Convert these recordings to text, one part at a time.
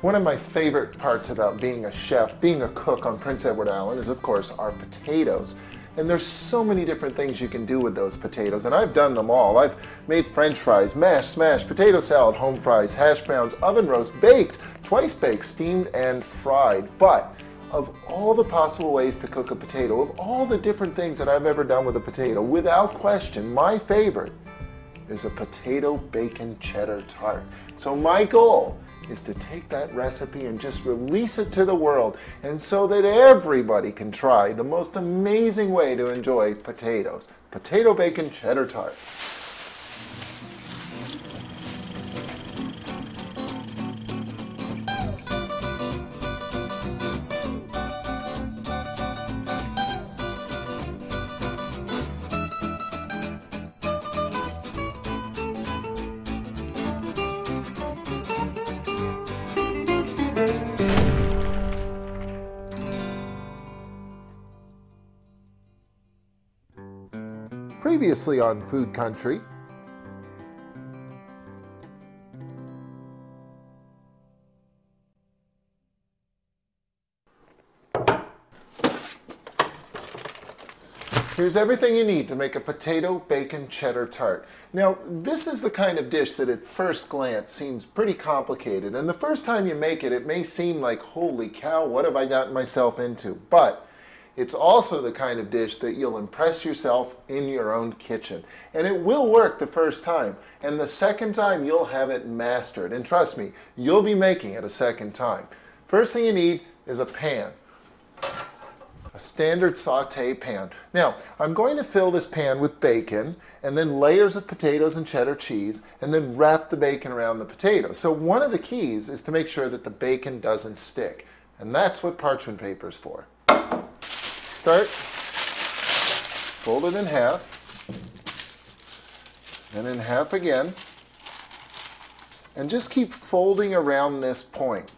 One of my favorite parts about being a chef, being a cook on Prince Edward Island is, of course, our potatoes. And there's so many different things you can do with those potatoes, and I've done them all. I've made French fries, mashed, smashed, potato salad, home fries, hash browns, oven roast, baked, twice baked, steamed, and fried. But of all the possible ways to cook a potato, of all the different things that I've ever done with a potato, without question, my favorite is a potato bacon cheddar tart. So my goal is to take that recipe and just release it to the world, and so that everybody can try the most amazing way to enjoy potatoes. Potato bacon cheddar tart. Previously on Food Country. Here's everything you need to make a potato bacon cheddar tart. Now, this is the kind of dish that at first glance seems pretty complicated, and the first time you make it, it may seem like, holy cow, what have I gotten myself into? But it's also the kind of dish that you'll impress yourself in your own kitchen. And it will work the first time. And the second time, you'll have it mastered. And trust me, you'll be making it a second time. First thing you need is a pan. A standard saute pan. Now, I'm going to fill this pan with bacon, and then layers of potatoes and cheddar cheese, and then wrap the bacon around the potatoes. So one of the keys is to make sure that the bacon doesn't stick. And that's what parchment paper is for. Start, fold it in half, and in half again, and just keep folding around this point.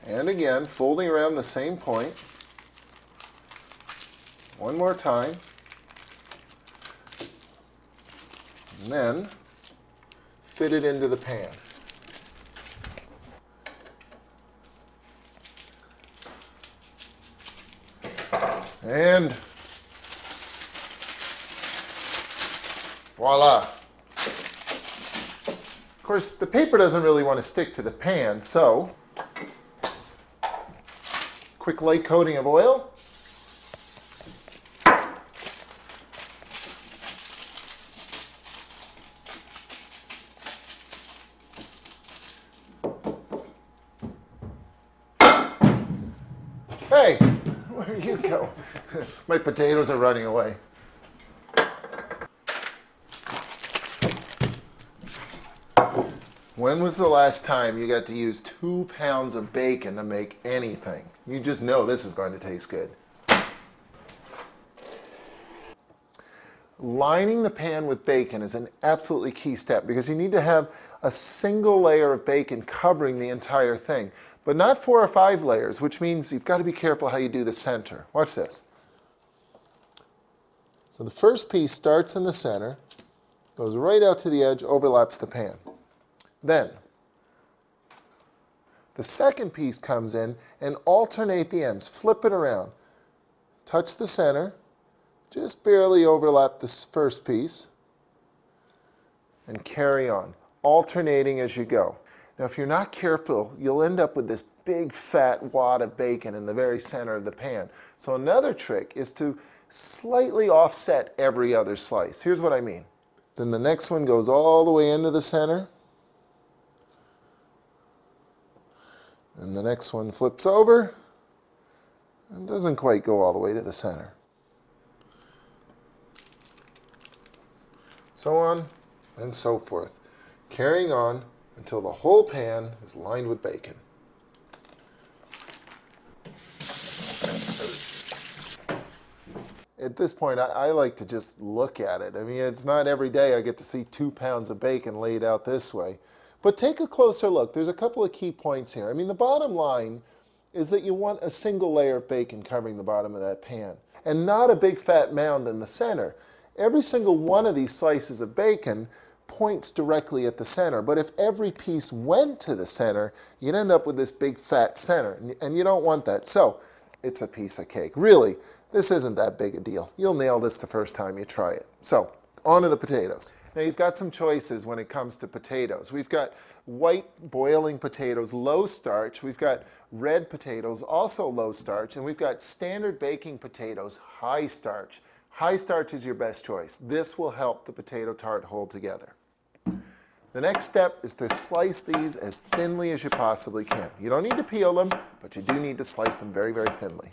And again, folding around the same point. One more time. And then fit it into the pan. And voila. Of course, the paper doesn't really want to stick to the pan, so quick light coating of oil. Hey, where you go? My potatoes are running away. When was the last time you got to use 2 pounds of bacon to make anything? You just know this is going to taste good. Lining the pan with bacon is an absolutely key step because you need to have a single layer of bacon covering the entire thing, but not 4 or 5 layers, which means you've got to be careful how you do the center. Watch this. So the first piece starts in the center, goes right out to the edge, overlaps the pan. Then the second piece comes in and alternate the ends. Flip it around. Touch the center. Just barely overlap this first piece. And carry on, alternating as you go. Now, if you're not careful, you'll end up with this big fat wad of bacon in the very center of the pan. So another trick is to slightly offset every other slice. Here's what I mean. Then the next one goes all the way into the center. And the next one flips over and doesn't quite go all the way to the center. So on and so forth, carrying on until the whole pan is lined with bacon. At this point, I like to just look at it. I mean, it's not every day I get to see 2 pounds of bacon laid out this way. But take a closer look. There's a couple of key points here. I mean, the bottom line is that you want a single layer of bacon covering the bottom of that pan, and not a big fat mound in the center. Every single one of these slices of bacon points directly at the center, but if every piece went to the center, you'd end up with this big fat center, and you don't want that. So it's a piece of cake. Really, this isn't that big a deal. You'll nail this the first time you try it. So on to the potatoes. Now you've got some choices when it comes to potatoes. We've got white boiling potatoes, low starch. We've got red potatoes, also low starch. And we've got standard baking potatoes, high starch. High starch is your best choice. This will help the potato tart hold together. The next step is to slice these as thinly as you possibly can. You don't need to peel them, but you do need to slice them very, very thinly.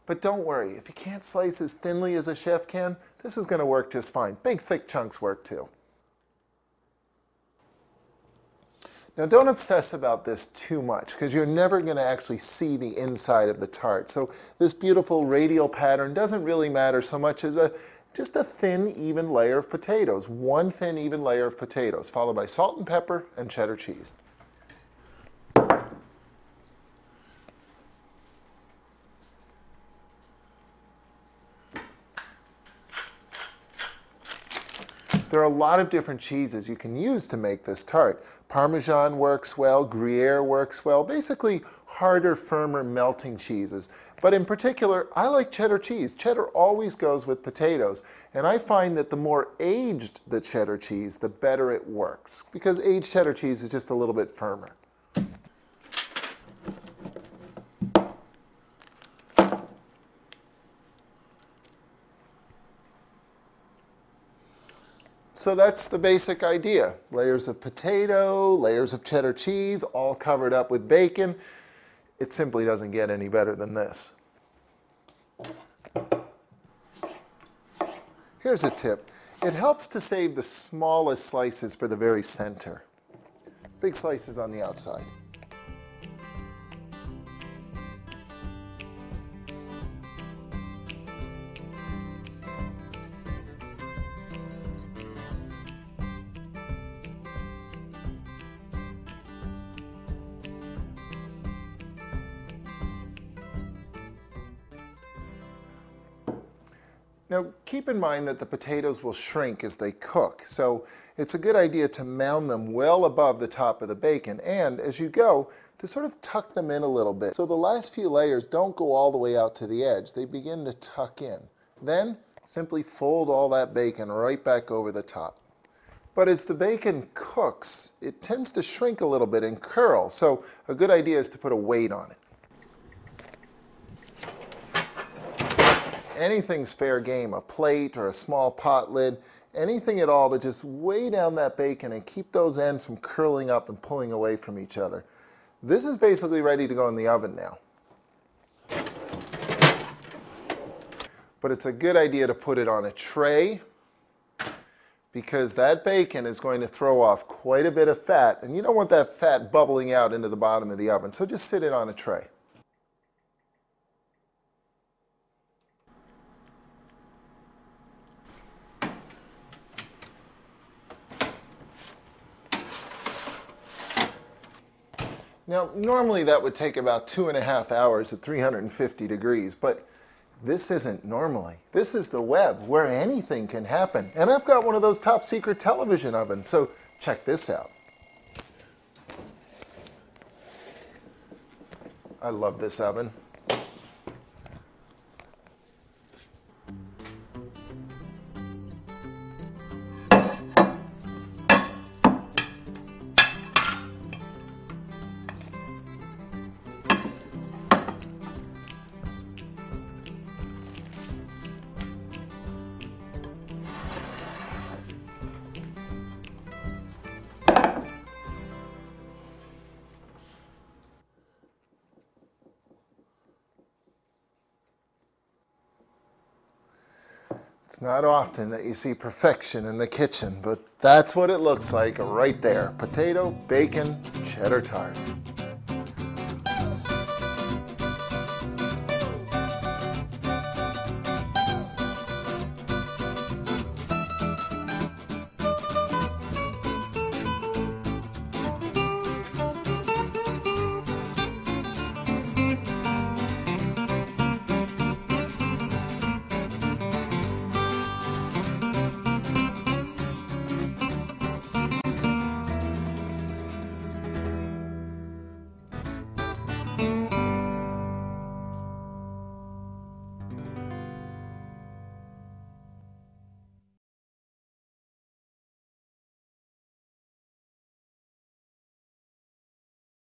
But don't worry, if you can't slice as thinly as a chef can, this is going to work just fine. Big, thick chunks work too. Now don't obsess about this too much, because you're never going to actually see the inside of the tart. So this beautiful radial pattern doesn't really matter so much as just a thin, even layer of potatoes. One thin, even layer of potatoes, followed by salt and pepper and cheddar cheese. There are a lot of different cheeses you can use to make this tart. Parmesan works well, Gruyere works well, basically harder, firmer, melting cheeses. But in particular, I like cheddar cheese. Cheddar always goes with potatoes, and I find that the more aged the cheddar cheese, the better it works, because aged cheddar cheese is just a little bit firmer. So that's the basic idea. Layers of potato, layers of cheddar cheese, all covered up with bacon. It simply doesn't get any better than this. Here's a tip. It helps to save the smallest slices for the very center. Big slices on the outside. Now, keep in mind that the potatoes will shrink as they cook, so it's a good idea to mound them well above the top of the bacon, and as you go, to sort of tuck them in a little bit. So the last few layers don't go all the way out to the edge. They begin to tuck in. Then, simply fold all that bacon right back over the top. But as the bacon cooks, it tends to shrink a little bit and curl, so a good idea is to put a weight on it. Anything's fair game, a plate or a small pot lid, anything at all to just weigh down that bacon and keep those ends from curling up and pulling away from each other. This is basically ready to go in the oven now. But it's a good idea to put it on a tray, because that bacon is going to throw off quite a bit of fat, and you don't want that fat bubbling out into the bottom of the oven, so just sit it on a tray. Now, normally that would take about 2.5 hours at 350 degrees, but this isn't normally. This is the web, where anything can happen. And I've got one of those top secret television ovens, so check this out. I love this oven. It's not often that you see perfection in the kitchen, but that's what it looks like right there. Potato, bacon, cheddar tart.